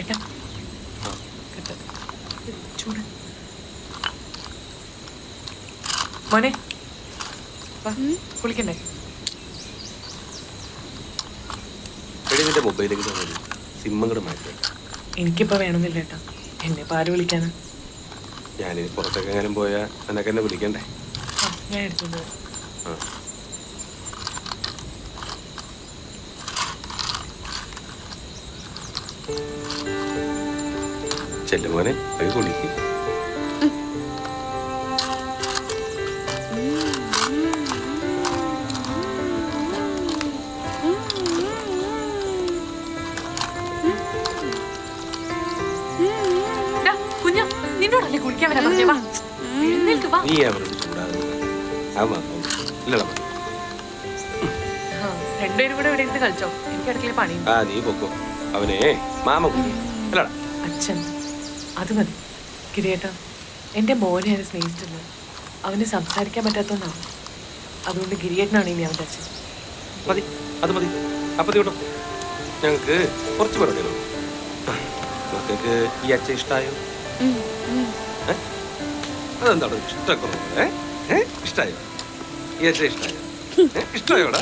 ഏട്ടാ ചൂട് മോനെ കുളിക്കണ്ടേ? നിന്റെ മൊബൈലിലേക്ക് സിം കൂടെ മാറ്റി. എനിക്കിപ്പോ വേണമെന്നില്ല ഏട്ടാ, എന്നെ പാല് വിളിക്കാന്. ഞാനിനി പുറത്തൊക്കെ എങ്ങാനും പോയാൽ എന്നൊക്കെ എന്നെ വിളിക്കണ്ടേ? ഞാൻ എടുത്തോണ്ട് ചെല്ലുമോനെ അത് കുളിക്ക്. കുഞ്ഞ നിന്നോടല്ലേ കുളിക്കാൻ വരാൻ പറഞ്ഞേ? വാ എഴുന്നേൽക്ക് വാ. നീ അവരോട് ചൂടാകുന്നത് രണ്ടുപേരും കൂടെ ഇവിടെ ഇരുന്ന് കളിച്ചോ, എനിക്ക് അടുക്കള പണി. നീ പൊക്കോ, അവനെ മാമ അല്ലടാ. അച്ഛൻ അത് മതി. കിരിയേട്ടാ, എൻ്റെ മോനെ അവനെ സ്നേഹിച്ചിട്ടില്ല, അവന് സംസാരിക്കാൻ പറ്റാത്തതുകൊണ്ടാണ്. അതുകൊണ്ട് ഗിരിയേട്ടനാണ് ഇനി അവൻ്റെ അച്ഛൻ. മതി, അത് മതി. അപ്പം കേട്ടോ, ഞങ്ങൾക്ക് കുറച്ച് പറഞ്ഞു മക്കൾക്ക് ഈ അച്ഛൻ ഇഷ്ടമായോ? അതെന്താണ് ഇഷ്ടമൊക്കെ? ഇഷ്ടമായോ? ഈ അച്ഛൻ ഇഷ്ടമായോ? ഇഷ്ടമായോടാ?